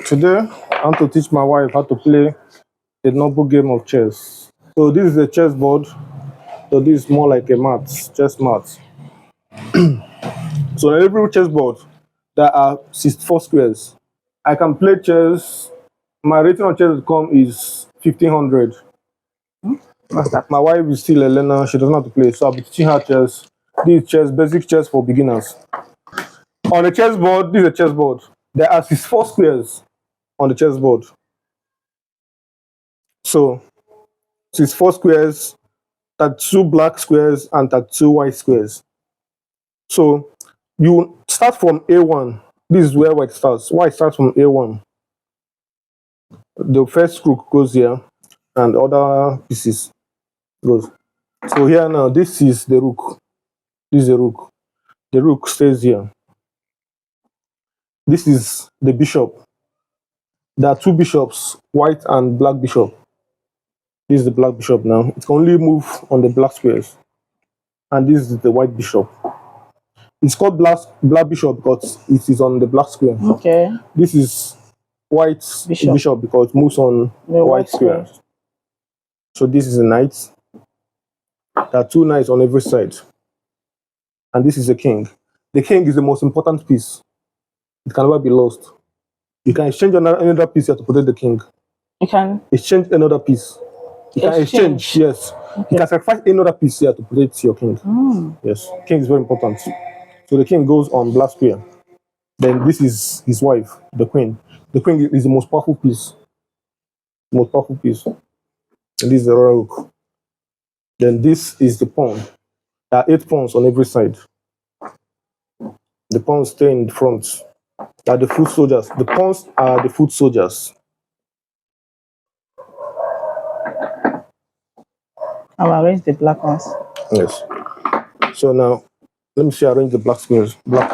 Today, I want to teach my wife how to play a noble game of chess. So this is a chessboard. So this is more like a mat, chess mat. So on every chessboard, there are 64 squares. I can play chess. My rating on chess.com is 1500. What's that? My wife is still a learner. She doesn't know how to play. So I'll be teaching her chess. This is chess, basic chess for beginners. On the chessboard, this is a chessboard. There are 64 squares on the chessboard. So 64 squares, 32 black squares, and 32 white squares. So you start from A1. This is where white starts. White starts from A1. The first rook goes here, and other pieces goes. So here now, this is the rook. This is the rook. The rook stays here. This is the bishop. There are two bishops, white and black bishop. This is the black bishop now. It can only move on the black squares. And this is the white bishop. It's called black bishop because it is on the black square. Okay. This is white bishop because it moves on The white square. So this is a knight. There are two knights on every side. And this is the king. The king is the most important piece. It can never be lost. You can exchange another piece here to protect the king. You can Exchange another piece. You can exchange, yes. Okay. You can sacrifice another piece here to protect your king. Yes, king is very important. So the king goes on black square. Then this is his wife, the queen. The queen is the most powerful piece. Most powerful piece. And this is the royal rook. Then this is the pawn. There are 8 pawns on every side. The pawns stay in front. They are the foot soldiers. The pawns are the foot soldiers. I'll arrange the black ones. Yes. So now, let me see, arrange the black squares. Black.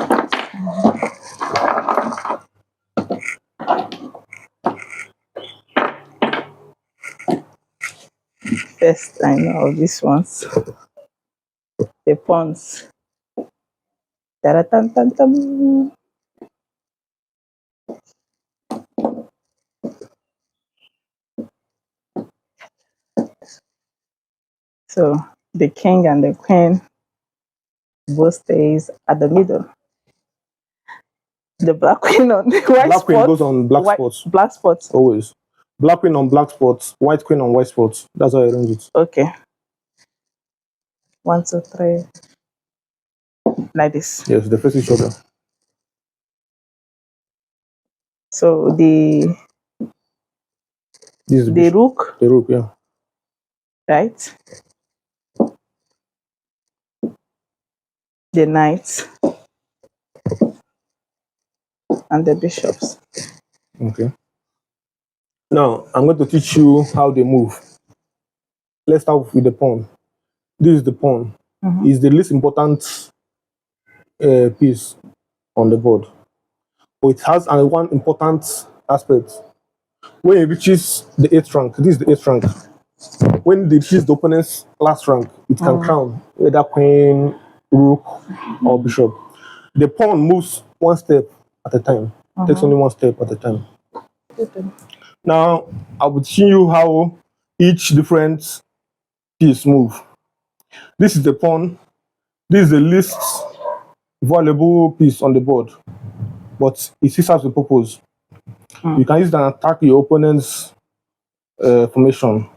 First, I know of these ones. The pawns. Ta-ra-tam-tam-tam. So the king and the queen both stays at the middle. The black queen on the white Black queen spot. goes on black spots. Black spots. Always. Black queen on black spots, white queen on white spots. That's how I arrange it. Okay. 1, 2, 3. Like this. Yes, they face each other. So This is the rook, the rook, yeah. right? The knights and the bishops. Okay. Now, I'm going to teach you how they move. Let's start with the pawn. This is the pawn. It's the least important piece on the board. But it has one important aspect. When it reaches the 8th rank, this is the 8th rank. When it reaches the opponent's last rank, it can crown either queen, rook, or bishop. The pawn moves one step at a time. Takes only one step at a time. Now, I will teach you how each different piece move. This is the pawn. This is the least valuable piece on the board, but it still serves a purpose. You can use it and attack your opponent's formation.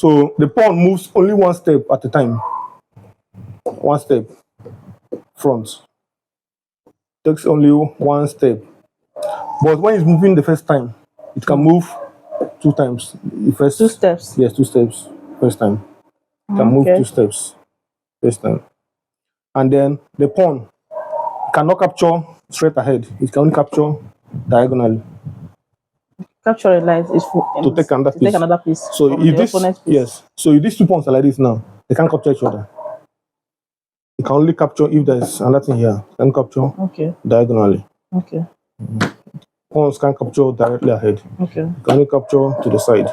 So the pawn moves only one step at a time. One step front. Takes only one step. But when it's moving the first time, it can move 2 times. The first 2 steps. Yes, 2 steps. First time. It can move 2 steps. First time. And then the pawn cannot capture straight ahead. It can only capture diagonally. Capture a line is to take another piece. So from if the this, opponent's piece. yes, so if these 2 pawns are like this now, they can't capture each other. You can only capture if there's another thing here. You can capture diagonally. Okay. Pawns can't capture directly ahead. Okay. You can only capture to the side.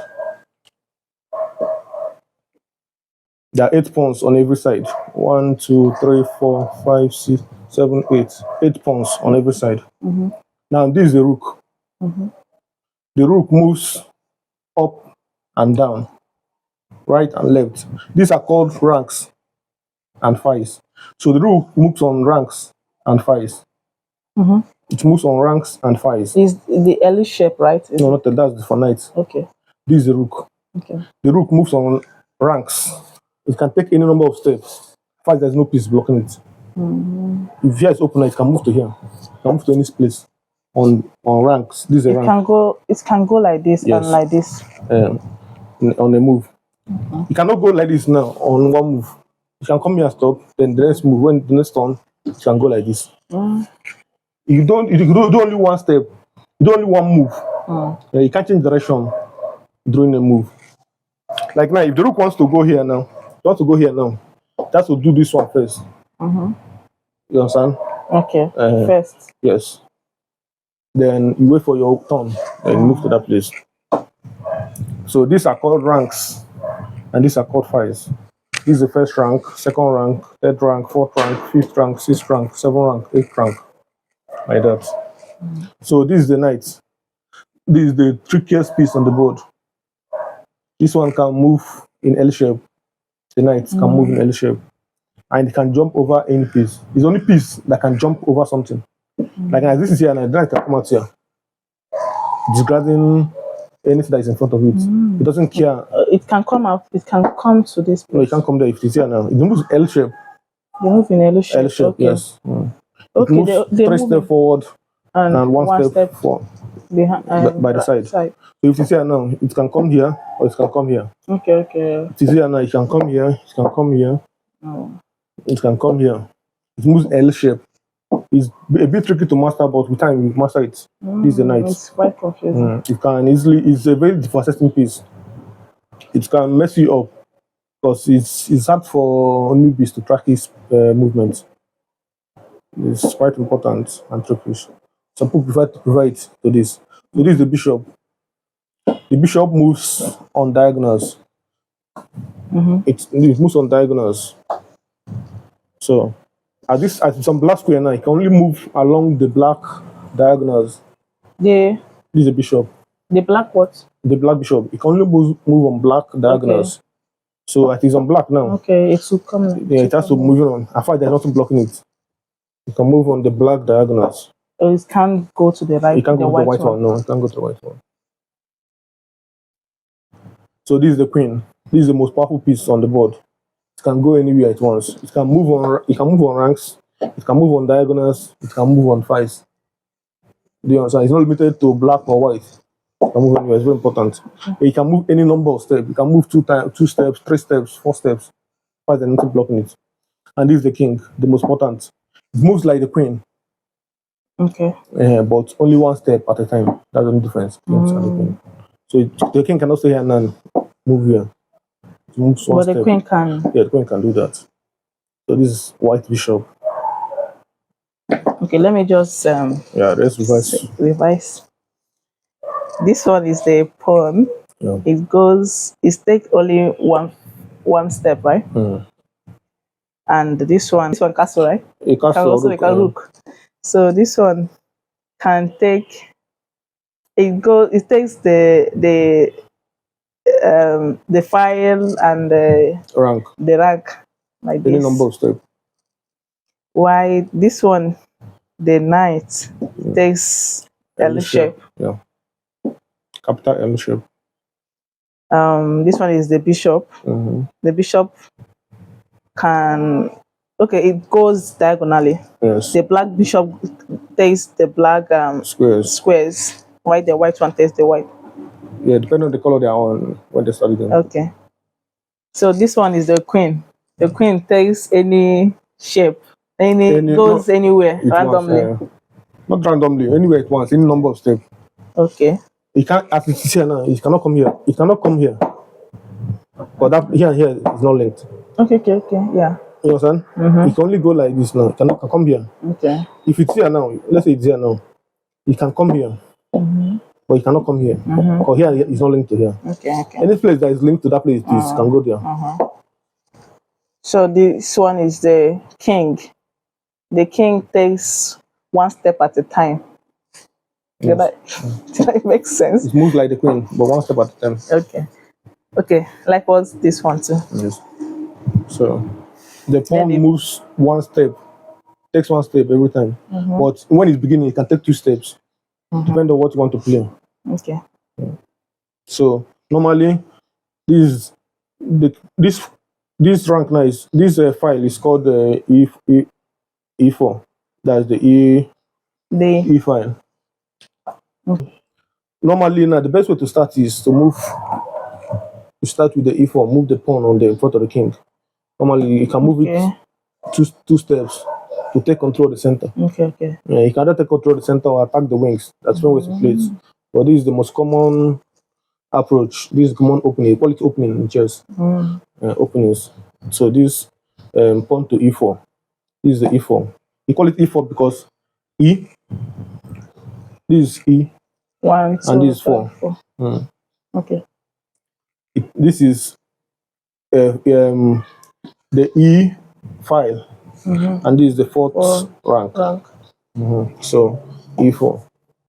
There are 8 pawns on every side. 1, 2, 3, 4, 5, 6, 7, 8. 8 pawns on every side. Now this is the rook. The rook moves up and down, right and left. These are called ranks and files. So the rook moves on ranks and files. It moves on ranks and files. Is the L shape, right? Is No, not that. That's for knight. okay. This is the rook. Okay. The rook moves on ranks. It can take any number of steps. In fact, there's no piece blocking it. If here is open, it can move to here. It can move to any place on ranks. This is a It rank. can go. It can go like this Yes. and like this. On a move. You cannot go like this now on one move. You can come here and stop, then the next move. When the next turn, you can go like this. If you do only one step, you do only one move. You can't change direction during the move. Like now, if the rook wants to go here now, that's to do this one first. You understand? Okay. First. Yes. Then you wait for your turn and move to that place. So these are called ranks, and these are called files. This is the first rank, second rank, third rank, fourth rank, fifth rank, sixth rank, seventh rank, eighth rank, like that. So this is the knight. This is the trickiest piece on the board. This one can move in L shape. The knight can move in L shape, and it can jump over any piece. It's the only piece that can jump over something. Like as this is here, and the knight can come out here, discarding anything that is in front of it. It doesn't care. It can come up. It can come to this place. No, it can't come there if it's here now. It moves L shape. They move in L shape. L shape, Okay. yes. Okay. It moves They three move steps forward and one step forward behind by the side. So if it's here now, it can come here or it can come here. Okay. Okay. If it's here now, it can come here. It can come here. It can come here. It moves L shape. It's a bit tricky to master, but with time you master it. This is the knight. It's quite confusing. It can easily. It's a very devastating piece. It can mess you up because it's hard for newbies to track his movements. It's quite important and trickish. Some people prefer to it to this. So this is the bishop. The bishop moves on diagonals. It moves on diagonals. So at some black square now, it can only move along the black diagonals. This is a bishop. The black what? The black bishop. It can only move on black diagonals. Okay. So it is on black now. Okay, it will come. Yeah, it has to move on. I find there's nothing blocking it. You can move on the black diagonals. It can't go to the right. You can't go to the white one. No, it can't go to the white one. So this is the queen. This is the most powerful piece on the board. It can go anywhere at once. It can move on. It can move on ranks. It can move on diagonals. It can move on files. Do you understand? It's not limited to black or white. It can move anywhere. It's very important. It can move any number of steps. It can move 2 steps, 3 steps, 4 steps. There's nothing blocking it. And this is the king, the most important. It moves like the queen. Okay. But only 1 step at a time. That's the only difference. So the king cannot stay here and move here. It moves 1 but step. The queen can. Yeah, the queen can do that. So this is white bishop. Okay, let me just let's revise. This one is the pawn. Yeah. It takes only one step, right? And this one castle, right? A castle can also make a rook. So this one can take. It takes the file and the rank. The rank like Any this. number of steps. Why this one, the knight takes L shape. Yeah. Capital L shape. This one is the bishop. The bishop can. Okay, it goes diagonally. Yes. The black bishop takes the black squares. While the white one takes the white. Yeah, depending on the color they are on when they study them. Okay. So this one is the queen. The queen takes any shape. Goes anywhere randomly. Not randomly, anywhere it wants, any number of steps. Okay. It can't, as it is here now, it cannot come here. It cannot come here. But that here and here is not linked. Okay, yeah. You understand? It can only go like this now. It cannot come here. Okay. If it's here now, let's say it's here now, it can come here. But it cannot come here. Because here is not linked to here. Okay. Any place that is linked to that place can go there. So this one is the king. The king takes 1 step at a time. Did I, did I make sense? It moves like the queen, but one step at a time. Okay. Okay. Likewise, this one too. Yes. So the Then pawn the- moves one step, takes one step every time. But when it's beginning, it can take two steps, depending on what you want to play. Okay. So normally, this this rank now is this file is called E4. That's the The E file. Normally, now the best way to start is to move. You start with the E4, move the pawn on the in front of the king. Normally, you can move okay. it two steps to take control of the center. Okay. Okay. Yeah, you can either take control of the center or attack the wings. That's one way to play it. But this is the most common approach. This is common opening. You call it opening in chess. Openings. So this pawn to E4. This is the E4. You call it E4 because E. This is E. 1, 2, And this is 5, 4. 4. Okay. This is the E file, and this is the fourth rank. Rank. So E4.